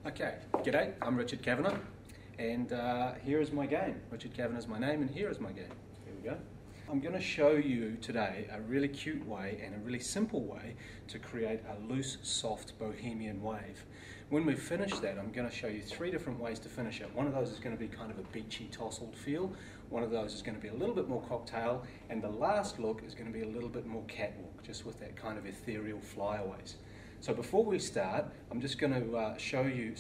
Okay, g'day, I'm Richard Kavanagh, and here is my game. Richard Kavanagh is my name, and here is my game. Here we go. I'm going to show you today a really cute way and a really simple way to create a loose, soft bohemian wave. When we finish that, I'm going to show you 3 different ways to finish it. One of those is going to be kind of a beachy, tousled feel. One of those is going to be a little bit more cocktail, and the last look is going to be a little bit more catwalk, just with that kind of ethereal flyaways. So before we start, I'm just going to show you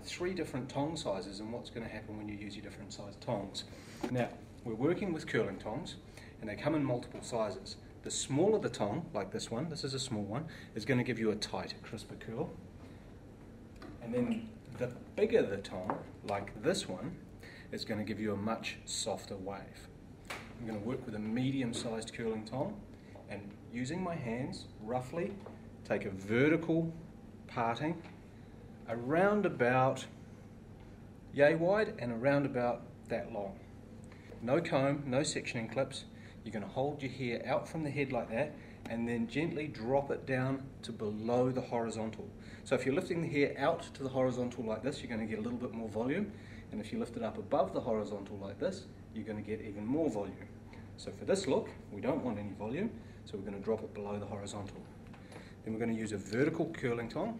3 different tong sizes and what's going to happen when you use your different size tongs. Now, we're working with curling tongs, and they come in multiple sizes. The smaller the tong, like this one, this is a small one, is going to give you a tight, crisper curl. And then the bigger the tong, like this one, is going to give you a much softer wave. I'm going to work with a medium-sized curling tong, and using my hands, roughly, take a vertical parting around about yay wide and around about that long. No comb, no sectioning clips. You're going to hold your hair out from the head like that and then gently drop it down to below the horizontal. So if you're lifting the hair out to the horizontal like this, you're going to get a little bit more volume, and if you lift it up above the horizontal like this, you're going to get even more volume. So for this look, we don't want any volume, so we're going to drop it below the horizontal. Then we're going to use a vertical curling tong.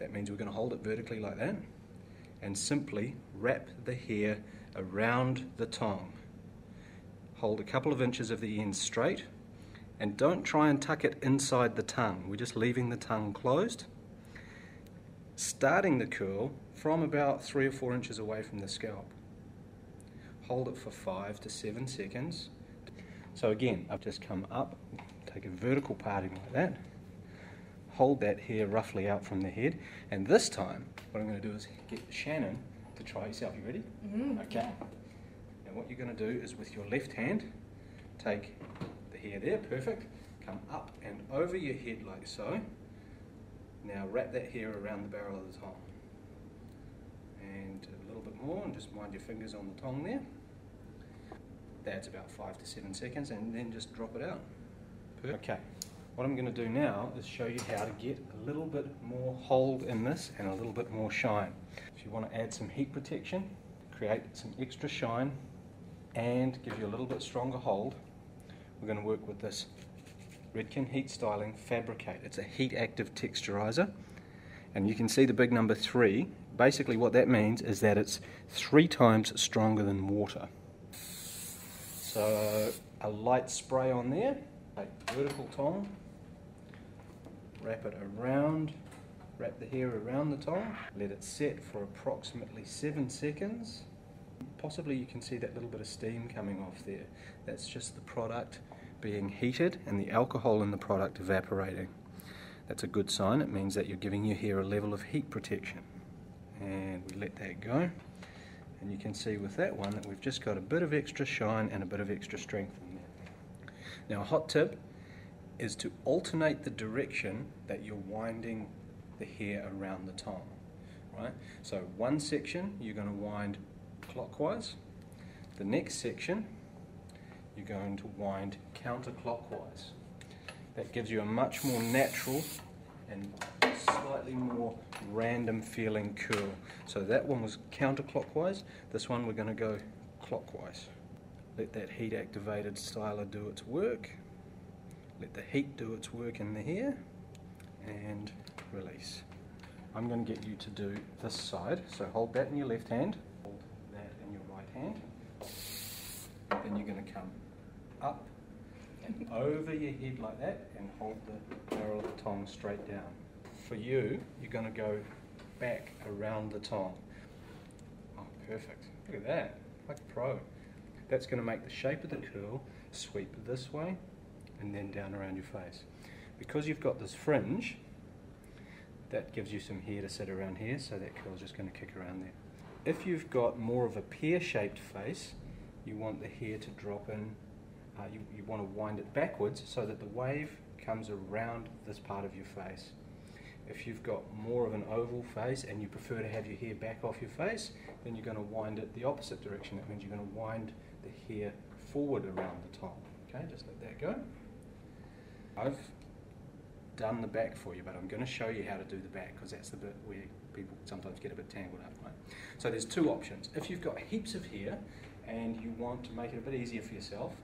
That means we're going to hold it vertically like that and simply wrap the hair around the tong. Hold a couple of inches of the end straight and don't try and tuck it inside the tongue. We're just leaving the tongue closed. Starting the curl from about 3 or 4 inches away from the scalp. Hold it for 5 to 7 seconds. So again, I've just come up, take a vertical parting like that. Hold that hair roughly out from the head, and this time what I'm going to do is get Shannon to try yourself. You ready? Mm-hmm. Okay. Now what you're going to do is with your left hand, take the hair there, perfect, come up and over your head like so. Now wrap that hair around the barrel of the tong. And a little bit more, and just mind your fingers on the tong there. That's about 5 to 7 seconds, and then just drop it out. Perfect. Okay. What I'm going to do now is show you how to get a little bit more hold in this and a little bit more shine. If you want to add some heat protection, create some extra shine, and give you a little bit stronger hold, we're going to work with this Redken Heat Styling Fabricate. It's a heat active texturizer, and you can see the big number 3. Basically what that means is that it's 3 times stronger than water. So a light spray on there, take vertical tong, wrap it around, wrap the hair around the tong, let it set for approximately 7 seconds. Possibly you can see that little bit of steam coming off there. That's just the product being heated and the alcohol in the product evaporating. That's a good sign. It means that you're giving your hair a level of heat protection. And we let that go. And you can see with that one that we've just got a bit of extra shine and a bit of extra strength in there. Now a hot tip is to alternate the direction that you're winding the hair around the tong, right? So one section you're going to wind clockwise, the next section you're going to wind counterclockwise. That gives you a much more natural and slightly more random feeling curl. So that one was counterclockwise, this one we're going to go clockwise. Let that heat activated styler do its work. Let the heat do its work in the hair, and release. I'm going to get you to do this side, so hold that in your left hand, hold that in your right hand. Then you're going to come up and over your head like that and hold the barrel of the tong straight down. For you, you're going to go back around the tong. Oh, perfect. Look at that, like a pro. That's going to make the shape of the curl sweep this way and then down around your face. Because you've got this fringe, that gives you some hair to sit around here, so that curl's just going to kick around there. If you've got more of a pear-shaped face, you want the hair to drop in, you want to wind it backwards so that the wave comes around this part of your face. If you've got more of an oval face and you prefer to have your hair back off your face, then you're going to wind it the opposite direction. That means you're going to wind the hair forward around the tong. Okay, just let that go. I've done the back for you, but I'm going to show you how to do the back because that's the bit where people sometimes get a bit tangled up, right? So there's two options. If you've got heaps of hair and you want to make it a bit easier for yourself,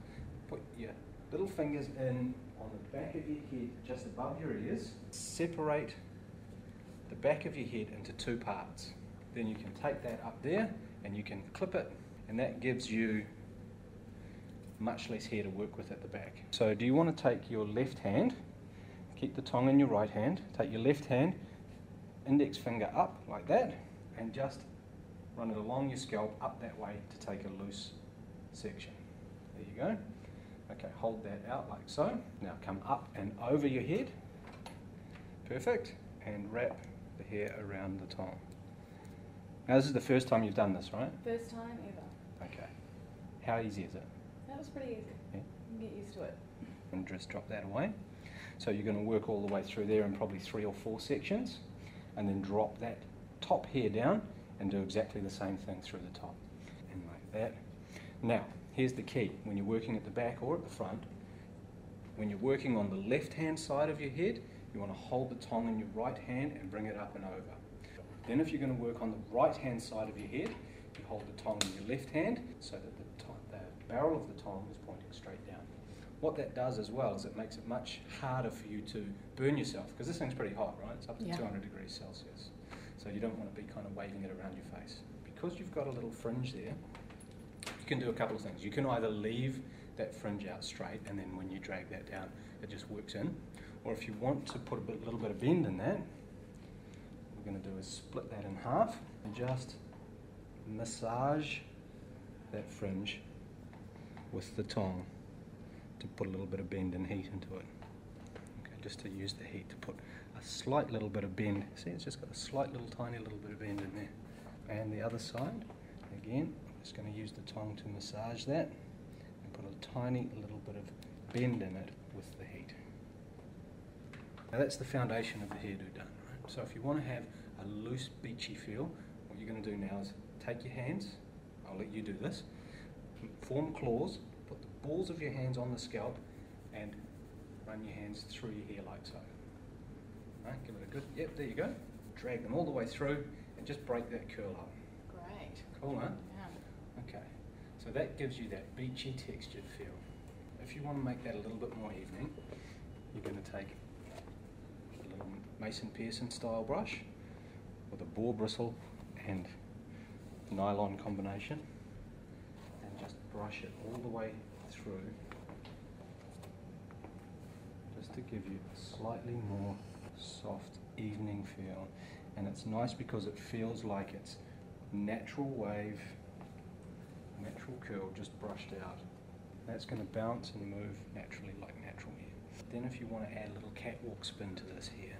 put your little fingers in on the back of your head, just above your ears. Separate the back of your head into two parts. Then you can take that up there and you can clip it, and that gives you much less hair to work with at the back. So do you want to take your left hand, keep the tong in your right hand, take your left hand, index finger up like that, and just run it along your scalp up that way to take a loose section. There you go. Okay, hold that out like so. Now come up and over your head. Perfect. And wrap the hair around the tong. Now this is the first time you've done this, right? First time ever. Okay. How easy is it? That was pretty easy. Yeah. You can get used to it. And just drop that away. So you're going to work all the way through there in probably 3 or 4 sections, and then drop that top hair down and do exactly the same thing through the top. And like that. Now, here's the key. When you're working at the back or at the front, when you're working on the left-hand side of your head, you want to hold the tong in your right hand and bring it up and over. Then if you're going to work on the right-hand side of your head, you hold the tong in your left hand so that the barrel of the tong is pointing straight down. What that does as well is it makes it much harder for you to burn yourself, because this thing's pretty hot, right? It's up to 200 degrees Celsius. So you don't want to be kind of waving it around your face. Because you've got a little fringe there, you can do a couple of things. You can either leave that fringe out straight, and then when you drag that down, it just works in. Or if you want to put a little bit of bend in that, what we're going to do is split that in half and just massage that fringe with the tong to put a little bit of bend and heat into it. Okay, just to use the heat to put a slight little bit of bend. See, it's just got a slight little tiny little bit of bend in there. And the other side, again, I'm just going to use the tong to massage that and put a tiny little bit of bend in it with the heat. Now that's the foundation of the hairdo done, right? So if you want to have a loose, beachy feel, what you're going to do now is take your hands, I'll let you do this, form claws, put the balls of your hands on the scalp and run your hands through your hair like so. Right, give it a good, yep, there you go. Drag them all the way through and just break that curl up. Great. Cool, huh? Yeah. Okay, so that gives you that beachy textured feel. If you want to make that a little bit more evening, you're going to take a little Mason Pearson style brush with a boar bristle and nylon combination, and just brush it all the way through, just to give you a slightly more soft evening feel. And it's nice because it feels like it's natural wave, natural curl just brushed out. That's going to bounce and move naturally like natural hair. Then if you want to add a little catwalk spin to this hair,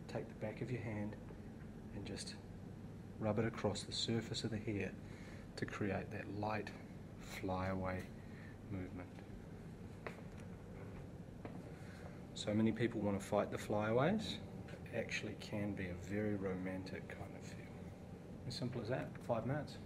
take the back of your hand and just rub it across the surface of the hair to create that light flyaway movement. So many people want to fight the flyaways. It actually can be a very romantic kind of feel. As simple as that, 5 minutes.